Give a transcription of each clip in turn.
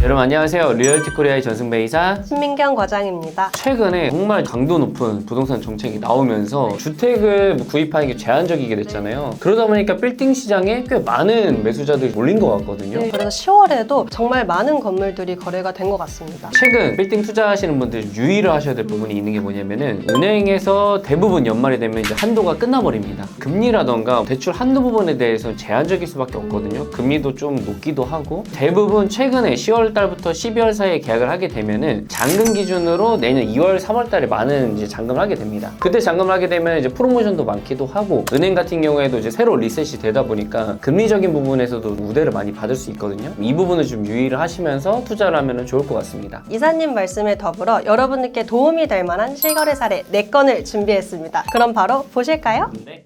여러분 안녕하세요. 리얼티 코리아의 전승배이사 신민경 과장입니다. 최근에 정말 강도 높은 부동산 정책이 나오면서 주택을 구입하는 게 제한적이게 됐잖아요. 그러다 보니까 빌딩 시장에 꽤 많은 매수자들이 몰린 것 같거든요. 그래서 10월에도 정말 많은 건물들이 거래가 된 것 같습니다. 최근 빌딩 투자하시는 분들 유의를 하셔야 될 부분이 있는 게 뭐냐면은 은행에서 대부분 연말이 되면 이제 한도가 끝나버립니다. 금리라던가 대출 한도 부분에 대해서 제한적일 수밖에 없거든요. 금리도 좀 높기도 하고 대부분 최근에 10월 달부터 12월 사이에 계약을 하게 되면은 잔금 기준으로 내년 2월, 3월 달에 많은 이제 잔금을 하게 됩니다. 그때 잔금을 하게 되면 이제 프로모션도 많기도 하고 은행 같은 경우에도 이제 새로 리셋이 되다 보니까 금리적인 부분에서도 우대를 많이 받을 수 있거든요. 이 부분을 좀 유의를 하시면서 투자를 하면 좋을 것 같습니다. 이사님 말씀에 더불어 여러분들께 도움이 될 만한 실거래 사례 4건을 준비했습니다. 그럼 바로 보실까요? 네.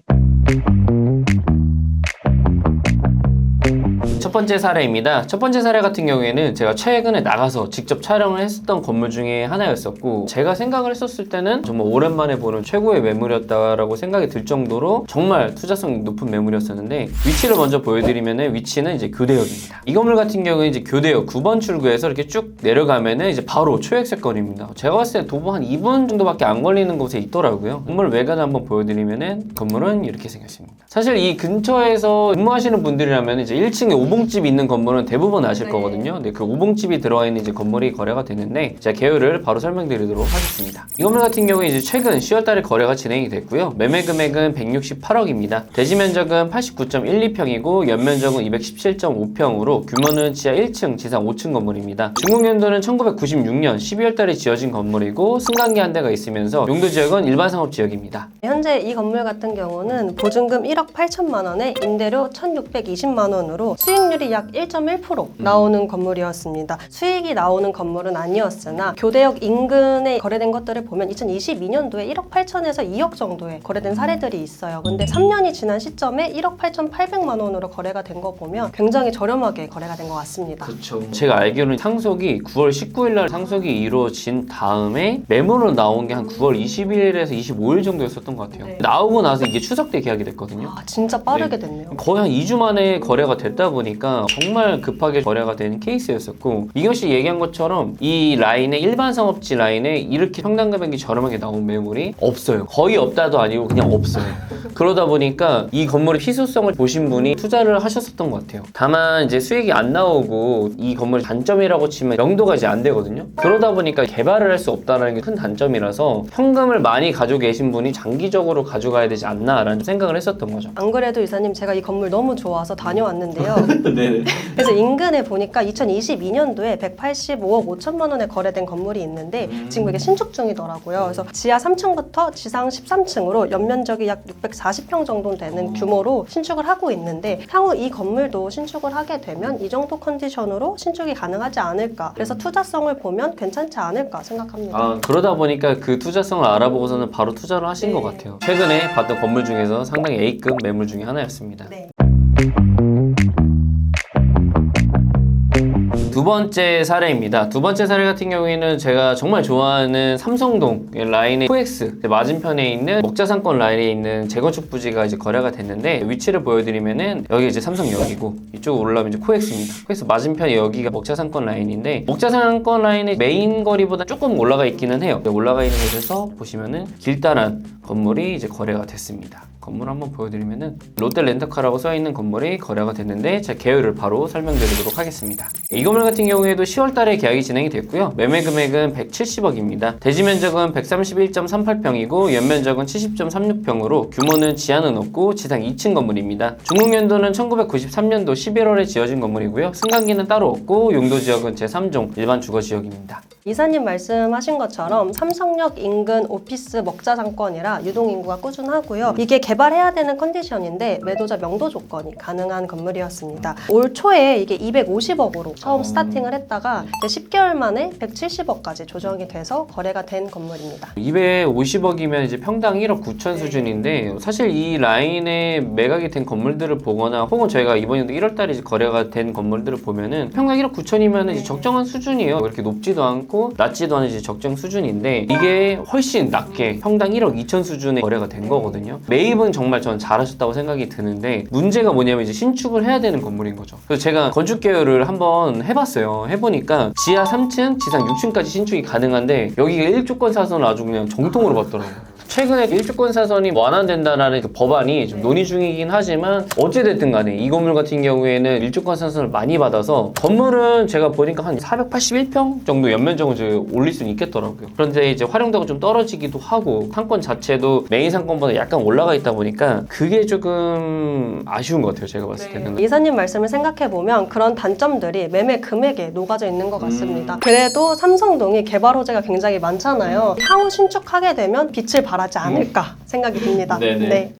첫 번째 사례입니다. 첫 번째 사례 같은 경우에는 제가 최근에 나가서 직접 촬영을 했었던 건물 중에 하나였었고 제가 생각을 했었을 때는 정말 오랜만에 보는 최고의 매물이었다라고 생각이 들 정도로 정말 투자성이 높은 매물이었었는데 위치를 먼저 보여드리면 위치는 이제 교대역입니다. 이 건물 같은 경우에 이제 교대역 9번 출구에서 이렇게 쭉 내려가면은 이제 바로 초역세 건입니다. 제가 봤을 때 도보 한 2분 정도밖에 안 걸리는 곳에 있더라고요. 건물 외관을 한번 보여드리면은 건물은 이렇게 생겼습니다. 사실 이 근처에서 근무하시는 분들이라면 이제 1층에 오봉집이 있는 건물은 대부분 아실 거거든요. 근데 그 오봉집이 들어가 있는 이제 건물이 거래가 되는데 제가 개요를 바로 설명드리도록 하겠습니다. 이 건물 같은 경우에 이제 최근 10월 달에 거래가 진행이 됐고요. 매매 금액은 168억입니다. 대지 면적은 89.12평이고 연면적은 217.5평으로 규모는 지하 1층, 지상 5층 건물입니다. 준공연도는 1996년 12월 달에 지어진 건물이고 승강기 한 대가 있으면서 용도 지역은 일반 상업 지역입니다. 현재 이 건물 같은 경우는 보증금 1억 8천만 원에 임대료 1,620만 원으로 수익률이 약 1.1% 나오는 건물이었습니다. 수익이 나오는 건물은 아니었으나 교대역 인근에 거래된 것들을 보면 2022년도에 1억 8천에서 2억 정도에 거래된 사례들이 있어요. 근데 3년이 지난 시점에 1억 8,800만 원으로 거래가 된 거 보면 굉장히 저렴하게 거래가 된 것 같습니다. 그렇죠. 제가 알기로는 상속이 9월 19일 날 상속이 이루어진 다음에 매물로 나온 게 한 9월 20일에서 25일 정도였었던 것 같아요. 네. 나오고 나서 이게 추석 때 계약이 됐거든요. 아, 진짜 빠르게 됐네요. 거의 한 2주 만에 거래가 됐다 보니까 정말 급하게 거래가 되는 케이스였었고 이경 씨 얘기한 것처럼 이 라인에 일반 상업지 라인에 이렇게 평당 금액이 저렴하게 나온 매물이 없어요. 거의 없다도 아니고 그냥 없어요. 그러다 보니까 이 건물의 희소성을 보신 분이 투자를 하셨었던 것 같아요. 다만 이제 수익이 안 나오고 이 건물의 단점이라고 치면 영도가 이제 안 되거든요. 그러다 보니까 개발을 할 수 없다는 게 큰 단점이라서 현금을 많이 가지고 계신 분이 장기적으로 가져가야 되지 않나라는 생각을 했었던 거죠. 안 그래도 이사님 제가 이 건물 너무 좋아서 다녀왔는데요. 네네. 그래서 인근에 보니까 2022년도에 185억 5천만 원에 거래된 건물이 있는데 지금 이게 신축 중이더라고요. 그래서 지하 3층부터 지상 13층으로 연면적이 약 640평 정도 되는 규모로 신축을 하고 있는데 향후 이 건물도 신축을 하게 되면 이 정도 컨디션으로 신축이 가능하지 않을까. 그래서 투자성을 보면 괜찮지 않을까 생각합니다. 아, 그러다 보니까 그 투자성을 알아보고서는 바로 투자를 하신 것 같아요. 최근에 봤던 건물 중에서 상당히 A급 매물 중에 하나였습니다. 네. 두 번째 사례입니다. 두 번째 사례 같은 경우에는 제가 정말 좋아하는 삼성동 라인의 코엑스 맞은편에 있는 먹자상권 라인에 있는 재건축 부지가 이제 거래가 됐는데 위치를 보여드리면은 여기 이제 삼성역이고 이쪽으로 올라오면 이제 코엑스입니다. 코엑스 맞은편에 여기가 먹자상권 라인인데 먹자상권 라인의 메인 거리보다 조금 올라가 있기는 해요. 올라가 있는 곳에서 보시면은 길다란 건물이 이제 거래가 됐습니다. 건물 한번 보여드리면은 롯데 렌터카라고 써있는 건물이 거래가 됐는데 제가 개요를 바로 설명드리도록 하겠습니다. 이 건물 같은 경우에도 10월 달에 계약이 진행이 됐고요. 매매 금액은 170억입니다. 대지 면적은 131.38평이고 연면적은 70.36평으로 규모는 지하는 없고 지상 2층 건물입니다. 준공연도는 1993년도 11월에 지어진 건물이고요. 승강기는 따로 없고 용도 지역은 제3종 일반 주거 지역입니다. 이사님 말씀하신 것처럼 삼성역 인근 오피스 먹자 상권이라 유동인구가 꾸준하고요. 이게 개발해야 되는 컨디션인데 매도자 명도 조건이 가능한 건물이었습니다. 올 초에 이게 250억으로 처음 스타팅을 했다가 이제 10개월 만에 170억까지 조정이 돼서 거래가 된 건물입니다. 250억이면 이제 평당 1억 9천 수준인데 사실 이 라인에 매각이 된 건물들을 보거나 혹은 저희가 이번 연도 1월 달에 거래가 된 건물들을 보면은 평당 1억 9천이면 이제 적정한 수준이에요. 그렇게 높지도 않고 낮지도 않은 이제 적정 수준인데 이게 훨씬 낮게 평당 1억 2천 수준의 거래가 된 거거든요. 매입은 정말 전 잘하셨다고 생각이 드는데 문제가 뭐냐면 이제 신축을 해야 되는 건물인 거죠. 그래서 제가 건축 계열을 한번 한번 해봤어요. 해보니까 지하 3층, 지상 6층까지 신축이 가능한데 여기가 1조권 사선을 아주 그냥 정통으로 받더라고요. 최근에 1조권 사선이 완화된다라는 그 법안이 좀 논의 중이긴 하지만 어찌됐든 간에 이 건물 같은 경우에는 1조권 사선을 많이 받아서 건물은 제가 보니까 한 481평 정도 연면적을 이제 올릴 수는 있겠더라고요. 그런데 이제 활용도가 좀 떨어지기도 하고 상권 자체도 메인 상권보다 약간 올라가 있다 보니까 그게 조금 아쉬운 것 같아요. 제가 봤을 때는. 이사님 말씀을 생각해보면 그런 단점들이 매매 금액에 녹아져 있는 것 같습니다. 그래도 삼성동이 개발 호재가 굉장히 많잖아요. 향후 신축하게 되면 빛을 발하지 않을까 생각이 듭니다. 네네. 네.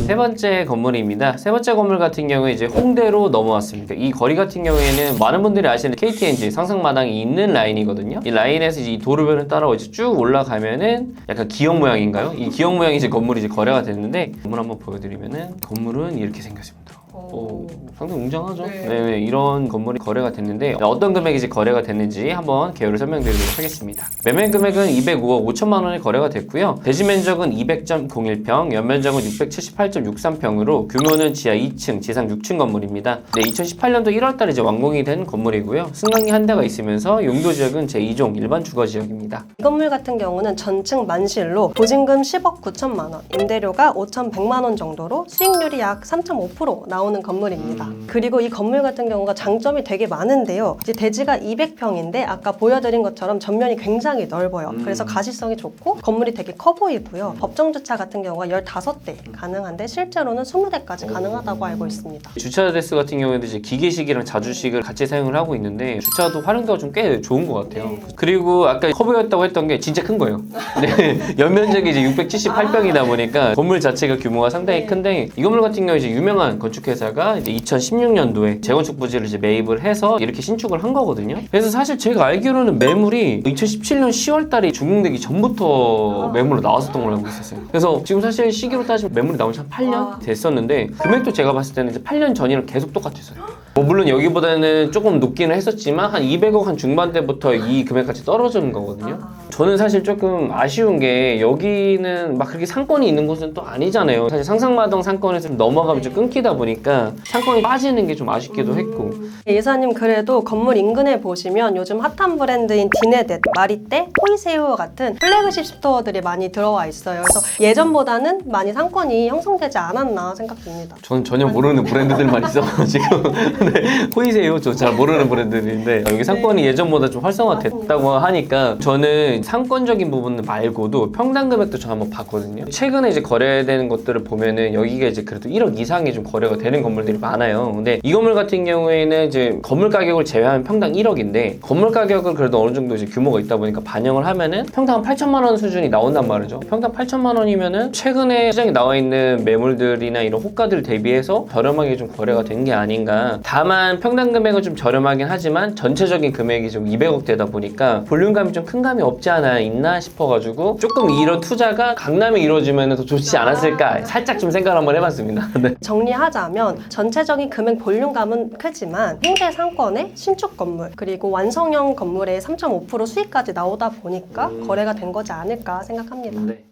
세 번째 건물입니다. 세 번째 건물 같은 경우에 이제 홍대로 넘어왔습니다. 이 거리 같은 경우에는 많은 분들이 아시는 KTNG 상상마당이 있는 라인이거든요. 이 라인에서 이제 이 도로변을 따라 이제 쭉 올라가면은 약간 기역 모양인가요? 이 기역 모양이 이제 건물이 이제 거래가 됐는데 건물 한번 보여드리면은 건물은 이렇게 생겼습니다. 오, 상당히 웅장하죠? 네, 이런 건물이 거래가 됐는데 어떤 금액이 이제 거래가 됐는지 한번 개요를 설명드리도록 하겠습니다. 매매 금액은 205억 5천만 원에 거래가 됐고요. 대지 면적은 200.01평, 연면적은 678.63평으로 규모는 지하 2층, 지상 6층 건물입니다. 네, 2018년도 1월달에 이제 완공이 된 건물이고요. 승강기 한 대가 있으면서 용도 지역은 제2종 일반 주거 지역입니다. 이 건물 같은 경우는 전층 만실로 보증금 10억 9천만 원, 임대료가 5,100만 원 정도로 수익률이 약 3.5% 나오는 건물입니다. 그리고 이 건물 같은 경우가 장점이 되게 많은데요. 이제 대지가 200평인데 아까 보여드린 것처럼 전면이 굉장히 넓어요. 그래서 가시성이 좋고 건물이 되게 커 보이고요. 법정 주차 같은 경우가 15대 가능한데 실제로는 20대까지 가능하다고 알고 있습니다. 주차 대수 같은 경우에도 이제 기계식이랑 자주식을 같이 사용을 하고 있는데 주차도 활용도가 좀 꽤 좋은 것 같아요. 그리고 아까 커 보였다고 했던 게 진짜 큰 거예요. 네, 연면적이 이제 678평이다 보니까 건물 자체가 규모가 상당히 큰데 이 건물 같은 경우에 이제 유명한 건축회사가 이제 2016년도에 재건축 부지를 이제 매입을 해서 이렇게 신축을 한 거거든요. 그래서 사실 제가 알기로는 매물이 2017년 10월달에 준공되기 전부터 매물로 나왔었던 걸로 알고 있었어요. 그래서 지금 사실 시기로 따지면 매물이 나온 지 한 8년 됐었는데 금액도 제가 봤을 때는 이제 8년 전이랑 계속 똑같았어요. 뭐 물론 여기보다는 조금 높기는 했었지만 한 200억 한 중반대부터 이 금액까지 떨어지는 거거든요. 저는 사실 조금 아쉬운 게 여기는 막 그렇게 상권이 있는 곳은 또 아니잖아요. 사실 상상마당 상권에서 좀 넘어가면 좀 끊기다 보니까 상권이 빠지는 게 좀 아쉽기도 했고. 이사님 그래도 건물 인근에 보시면 요즘 핫한 브랜드인 디네댓, 마리떼, 토이세요 같은 플래그십 스토어들이 많이 들어와 있어요. 그래서 예전보다는 많이 상권이 형성되지 않았나 생각됩니다. 저는 전혀 모르는 브랜드들만 있어가지고 네, 호이세요 저 잘 모르는 브랜드들인데 여기 상권이 예전보다 좀 활성화됐다고 하니까 저는 상권적인 부분 말고도 평당 금액도 저 한번 봤거든요. 최근에 이제 거래되는 것들을 보면은 여기가 이제 그래도 1억 이상이 좀 거래가 되는 건물들이 많아요. 근데 이 건물 같은 경우에는 이제 건물 가격을 제외하면 평당 1억인데 건물 가격을 그래도 어느 정도 이제 규모가 있다 보니까 반영을 하면은 평당 8천만 원 수준이 나온단 말이죠. 평당 8천만 원이면은 최근에 시장에 나와 있는 매물들이나 이런 호가들 대비해서 저렴하게 좀 거래가 된 게 아닌가. 다만 평당 금액은 좀 저렴하긴 하지만 전체적인 금액이 좀 200억대다 보니까 볼륨감이 좀 큰 감이 없지 않아 있나 싶어가지고 조금 이런 투자가 강남에 이루어지면 더 좋지 않았을까 살짝 좀 생각을 한번 해봤습니다. 네. 정리하자면 전체적인 금액 볼륨감은 크지만 홍대 상권의 신축 건물 그리고 완성형 건물의 3.5% 수익까지 나오다 보니까 거래가 된 거지 않을까 생각합니다. 네.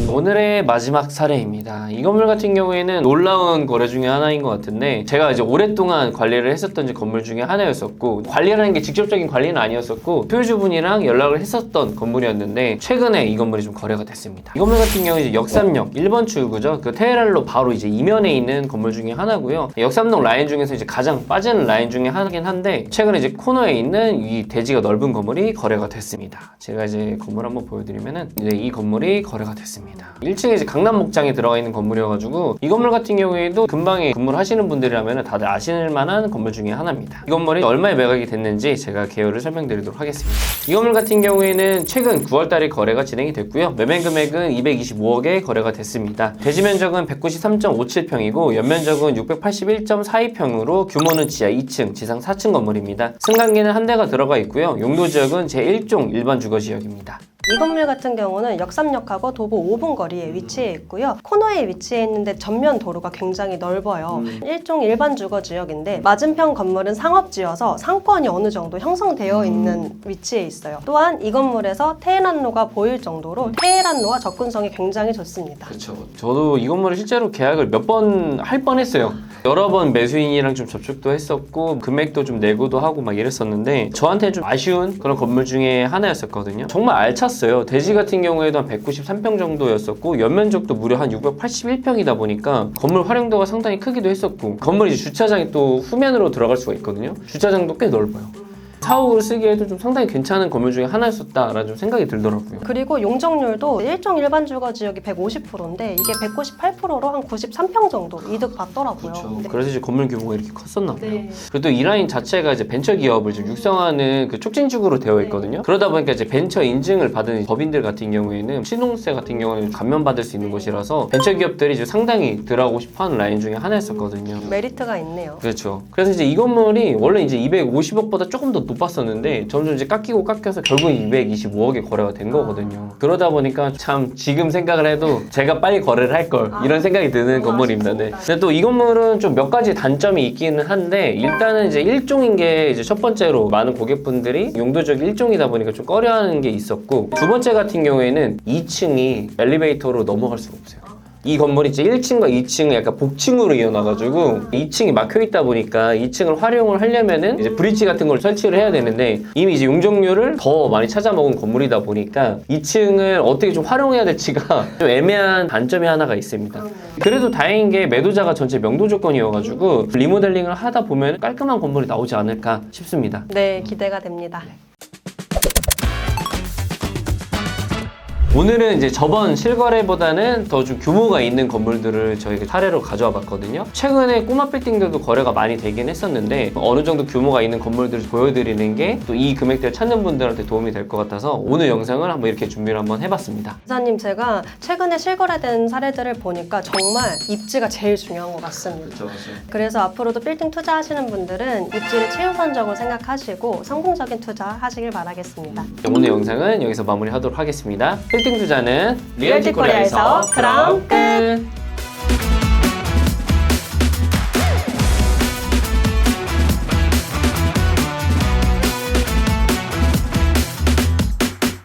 오늘의 마지막 사례입니다. 이 건물 같은 경우에는 놀라운 거래 중에 하나인 것 같은데 제가 이제 오랫동안 관리를 했었던 건물 중에 하나였었고 관리라는 게 직접적인 관리는 아니었었고 소유주분이랑 연락을 했었던 건물이었는데 최근에 이 건물이 좀 거래가 됐습니다. 이 건물 같은 경우는 이제 역삼역 1번 출구죠. 그 테헤랄로 바로 이제 이면에 있는 건물 중에 하나고요. 역삼동 라인 중에서 이제 가장 빠지는 라인 중에 하나긴 한데 최근에 이제 코너에 있는 이 대지가 넓은 건물이 거래가 됐습니다. 제가 이제 건물 한번 보여드리면은 이제 이 건물이 거래가 됐습니다. 1층에 이제 강남 목장에 들어가 있는 건물이어가지고 이 건물 같은 경우에도 근방에 근무를 하시는 분들이라면 다들 아실 만한 건물 중에 하나입니다. 이 건물이 얼마에 매각이 됐는지 제가 개요를 설명드리도록 하겠습니다. 이 건물 같은 경우에는 최근 9월달에 거래가 진행이 됐고요. 매매 금액은 225억에 거래가 됐습니다. 대지 면적은 193.57평이고 연면적은 681.42평으로 규모는 지하 2층, 지상 4층 건물입니다. 승강기는 한 대가 들어가 있고요. 용도 지역은 제1종 일반 주거 지역입니다. 이 건물 같은 경우는 역삼역하고 도보 5분 거리에 위치해 있고요. 코너에 위치해 있는데 전면 도로가 굉장히 넓어요. 일종 일반 주거 지역인데 맞은편 건물은 상업지여서 상권이 어느 정도 형성되어 있는 위치에 있어요. 또한 이 건물에서 테헤란로가 보일 정도로 테헤란로와 접근성이 굉장히 좋습니다. 그렇죠. 저도 이 건물을 실제로 계약을 몇 번 할 뻔했어요. 여러 번 매수인이랑 좀 접촉도 했었고 금액도 좀 내고도 하고 막 이랬었는데 저한테 좀 아쉬운 그런 건물 중에 하나였었거든요. 정말 알찼어요. 대지 같은 경우에도 한 193평 정도였었고 연면적도 무려 한 681평이다 보니까 건물 활용도가 상당히 크기도 했었고 건물 이제 주차장이 또 후면으로 들어갈 수가 있거든요. 주차장도 꽤 넓어요. 사옥으로 쓰기에도 좀 상당히 괜찮은 건물 중에 하나였었다라는 좀 생각이 들더라고요. 그리고 용적률도 일종 일반 주거 지역이 150%인데 이게 198%로 한 93평 정도 이득 받더라고요. 그렇죠. 네. 그래서 이제 건물 규모가 이렇게 컸었나 봐요. 네. 그리고 또 이 라인 자체가 이제 벤처 기업을 좀 육성하는 그 촉진축으로 되어 있거든요. 그러다 보니까 이제 벤처 인증을 받은 법인들 같은 경우에는 신혼세 같은 경우에는 감면받을 수 있는 곳이라서 벤처 기업들이 이제 상당히 들어가고 싶어하는 라인 중에 하나였었거든요. 메리트가 있네요. 그렇죠. 그래서 이제 이 건물이 원래 이제 250억보다 조금 더 높았었는데 점점 이제 깎여서 결국 225억에 거래가 된 거거든요. 그러다 보니까 참 지금 생각을 해도 제가 빨리 거래를 할 걸 이런 생각이 드는 건물입니다. 네. 근데 또 이 건물은 좀 몇 가지 단점이 있기는 한데 일단은 이제 일종인 게 이제 첫 번째로 많은 고객분들이 용도적 일종이다 보니까 좀 꺼려하는 게 있었고 두 번째 같은 경우에는 2층이 엘리베이터로 넘어갈 수가 없어요. 이 건물이 이제 1층과 2층을 약간 복층으로 이어놔가지고 2층이 막혀있다 보니까 2층을 활용을 하려면은 이제 브릿지 같은 걸 설치를 해야 되는데 이미 이제 용적률을 더 많이 찾아먹은 건물이다 보니까 2층을 어떻게 좀 활용해야 될지가 좀 애매한 단점이 하나가 있습니다. 그래도 다행인 게 매도자가 전체 명도 조건이어가지고 리모델링을 하다 보면 깔끔한 건물이 나오지 않을까 싶습니다. 네, 기대가 됩니다. 오늘은 이제 저번 실거래보다는 더 좀 규모가 있는 건물들을 저희가 사례로 가져와 봤거든요. 최근에 꼬마 빌딩들도 거래가 많이 되긴 했었는데 어느 정도 규모가 있는 건물들을 보여드리는 게 또 이 금액대를 찾는 분들한테 도움이 될 것 같아서 오늘 영상을 한번 이렇게 준비를 한번 해봤습니다. 기사님, 제가 최근에 실거래된 사례들을 보니까 정말 입지가 제일 중요한 것 같습니다. 그렇죠. 그래서 앞으로도 빌딩 투자하시는 분들은 입지를 최우선적으로 생각하시고 성공적인 투자 하시길 바라겠습니다. 오늘 영상은 여기서 마무리하도록 하겠습니다. 빌딩 투자는 리얼티 코리아에서 그럼 끝!